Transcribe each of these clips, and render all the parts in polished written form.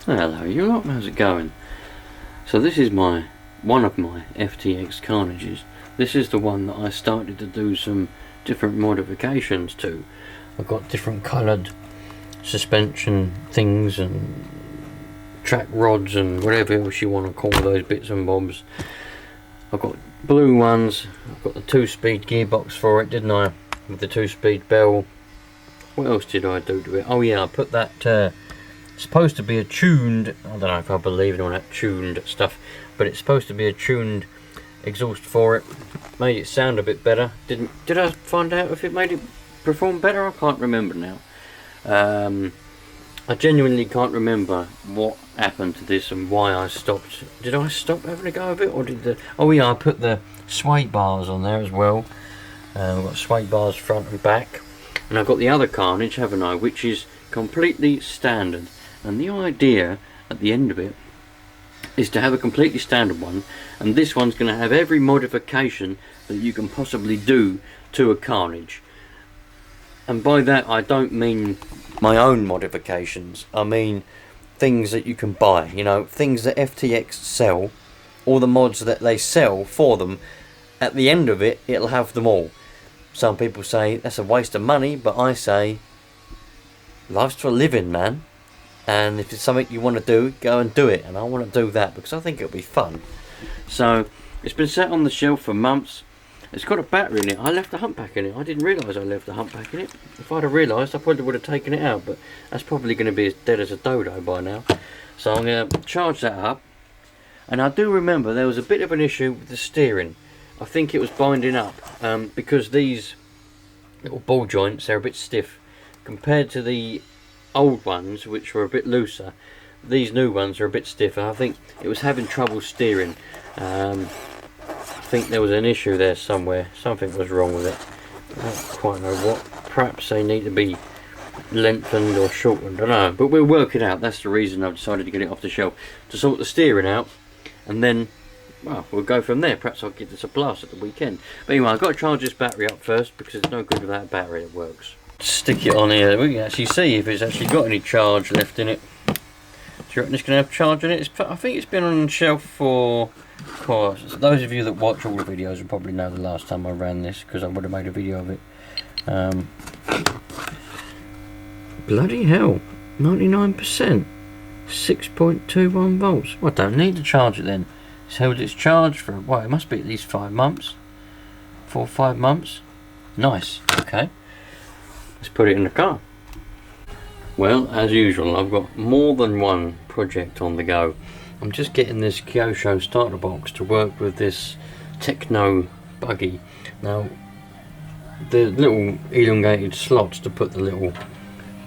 Hello you lot, how's it going? So this is one of my FTX Carnages. This is the one that I started to do some different modifications to. I've got different coloured suspension things and track rods and whatever else you want to call those bits and bobs. I've got blue ones, I've got the 2-speed gearbox for it, didn't I? With the 2-speed bell. What else did I do to it? Oh yeah, I put that supposed to be a tuned, I don't know if I believe in all that tuned stuff, but it's supposed to be a tuned exhaust for it. Made it sound a bit better. Did I find out if it made it perform better? I can't remember now. I genuinely can't remember what happened to this and why I stopped. Did I stop having a go of it, or did the... Oh yeah, I put the sway bars on there as well. I've got sway bars front and back. And I've got the other carnage, haven't I, which is completely standard. And the idea at the end of it is to have a completely standard one, and this one's going to have every modification that you can possibly do to a carnage. And by that I don't mean my own modifications, I mean things that you can buy, you know, things that FTX sell, all the mods that they sell for them. At the end of it, it'll have them all. Some people say that's a waste of money, but I say life's for a living, man. And if it's something you want to do, go and do it. And I want to do that because I think it'll be fun. So it's been sat on the shelf for months. It's got a battery in it. I left the hump pack in it. I didn't realise I left the hump pack in it. If I'd have realised, I probably would have taken it out, but that's probably going to be as dead as a dodo by now. So I'm going to charge that up. And I do remember there was a bit of an issue with the steering. I think it was binding up because these little ball joints, they're a bit stiff compared to the old ones, which were a bit looser. These new ones are a bit stiffer. I think it was having trouble steering. I think there was an issue there somewhere. Something was wrong with it. I don't quite know what. Perhaps they need to be lengthened or shortened. I don't know. But we'll work it out. That's the reason I've decided to get it off the shelf. To sort the steering out. And then, well, we'll go from there. Perhaps I'll give this a blast at the weekend. But anyway, I've got to charge this battery up first because it's no good without a battery that works. Stick it on here. We can actually see if it's actually got any charge left in it. Do you reckon it's going to have charge in it? I think it's been on the shelf for... Of course, those of you that watch all the videos will probably know the last time I ran this, because I would have made a video of it. Bloody hell, 99%, 6.21 volts. Well, I don't need to charge it then. It's held its charge for, well, it must be at least 5 months. 4 or 5 months. Nice, okay. Let's put it in the car. Well, as usual, I've got more than one project on the go. I'm just getting this Kyosho starter box to work with this Tekno Buggy. Now, the little elongated slots to put the little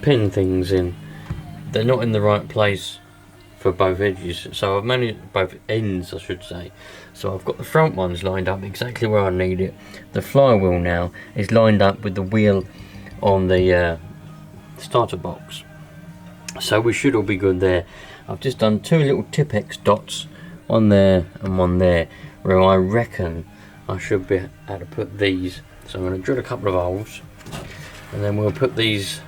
pin things in, they're not in the right place for both edges. So I've managed, both ends I should say. So I've got the front ones lined up exactly where I need it. The flywheel now is lined up with the wheel on the starter box. So we should all be good there. I've just done 2 little Tipex dots, one there and one there, where I reckon I should be able to put these. So I'm going to drill a couple of holes, and then we'll put these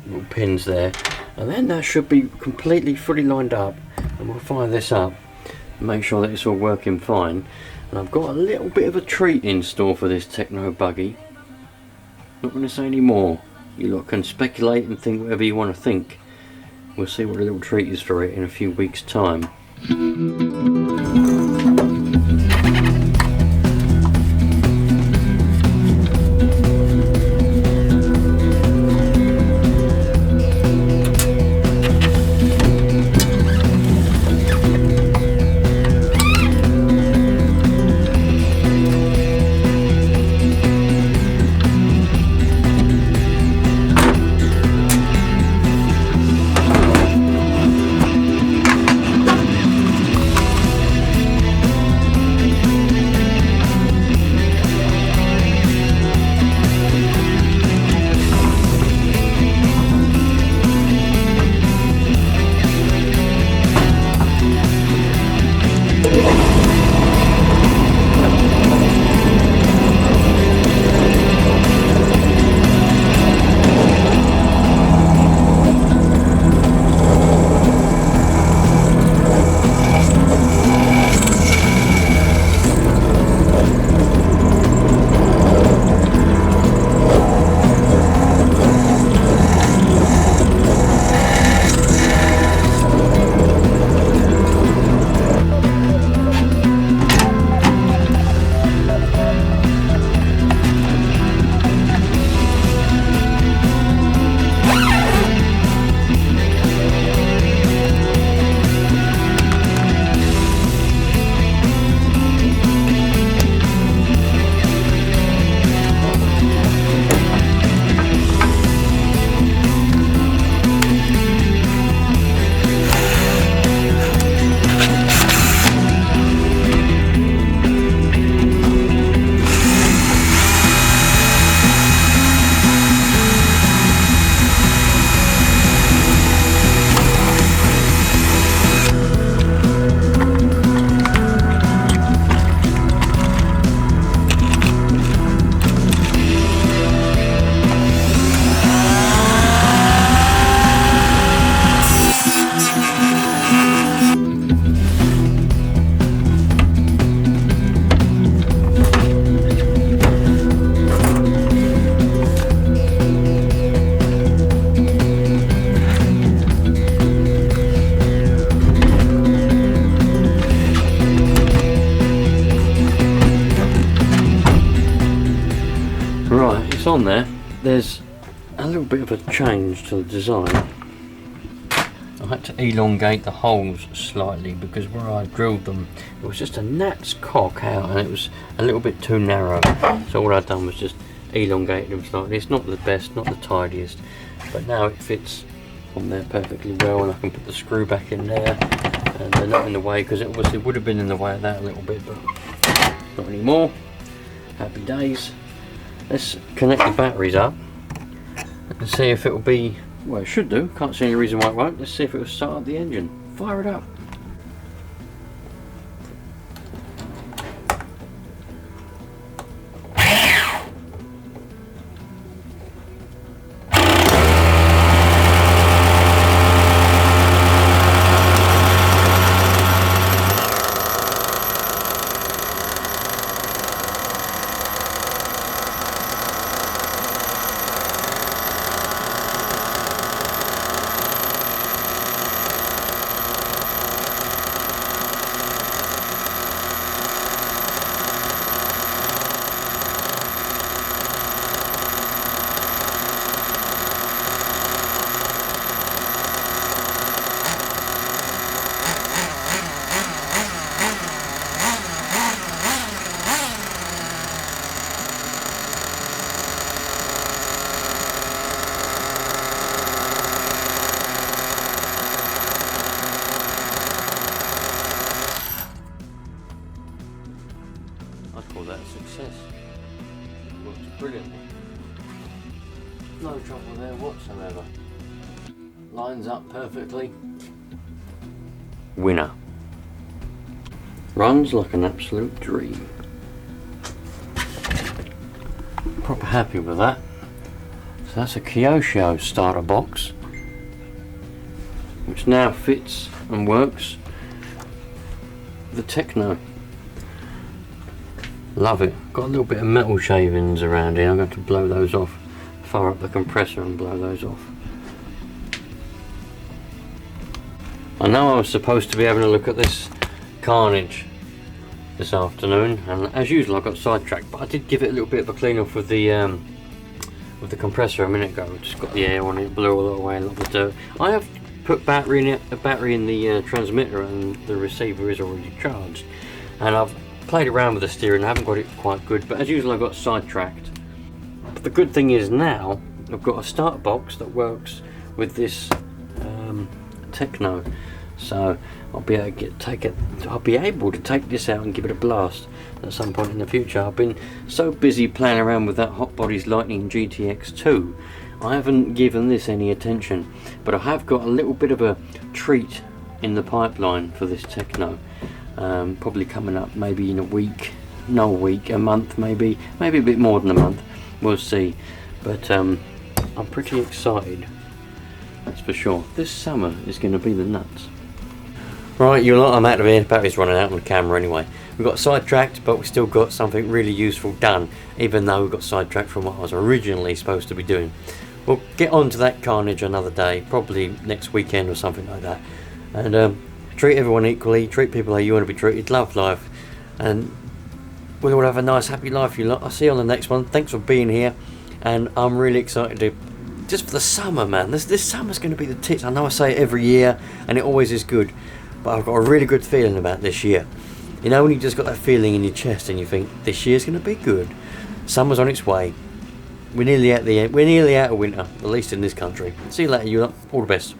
little pins there, and then that should be completely fully lined up, and we'll fire this up and make sure that it's all working fine. And I've got a little bit of a treat in store for this Tekno Buggy. Not going to say any more. You lot can speculate and think whatever you want to think. We'll see what a little treat is for it in a few weeks' time. on there, there's a little bit of a change to the design. I had to elongate the holes slightly because where I drilled them, it was just a gnat's cock out and it was a little bit too narrow. So all I've done was just elongate them slightly. It's not the best, not the tidiest, but now it fits on there perfectly well, and I can put the screw back in there and they're not in the way, because it obviously would have been in the way of that a little bit, but not anymore. Happy days. Let's connect the batteries up and see if it will be, well, it should do. Can't see any reason why it won't. Let's see if it will start up the engine. Fire it up. I'd call that a success. Works brilliantly. No trouble there whatsoever. Lines up perfectly. Winner. Runs like an absolute dream. Proper happy with that. So that's a Kyosho starter box, which now fits and works the Tekno. Love it. Got a little bit of metal shavings around here. I'm going to blow those off. Fire up the compressor and blow those off. I know I was supposed to be having a look at this carnage this afternoon, and as usual I got sidetracked, but I did give it a little bit of a clean off with the compressor a minute ago. Just got the air on it, blew all away a lot of the dirt. I have put a battery in the transmitter, and the receiver is already charged, and I've played around with the steering. I haven't got it quite good, but as usual I got sidetracked. But the good thing is now I've got a starter box that works with this Tekno, so I'll be able to take this out and give it a blast at some point in the future. I've been so busy playing around with that Hot Bodies Lightning GTX 2, I haven't given this any attention, but I have got a little bit of a treat in the pipeline for this Tekno. Probably coming up maybe in a week, a month, maybe a bit more than a month, we'll see. But I'm pretty excited, that's for sure. This summer is going to be the nuts. Right, you lot, I'm out of here. Battery's running out on the camera anyway. We got sidetracked, but we still got something really useful done, even though we got sidetracked from what I was originally supposed to be doing. We'll get on to that carnage another day, probably next weekend or something like that. And treat everyone equally, treat people how you want to be treated, love life, and we'll all have a nice happy life, you lot. I'll see you on the next one. Thanks for being here, and I'm really excited to, just for the summer, man. This summer's going to be the tits. I know I say it every year and it always is good, but I've got a really good feeling about this year. You know, when you just got that feeling in your chest and you think this year's going to be good. Summer's on its way. We're nearly at the end. We're nearly out of winter, at least in this country. See you later, you lot. All the best.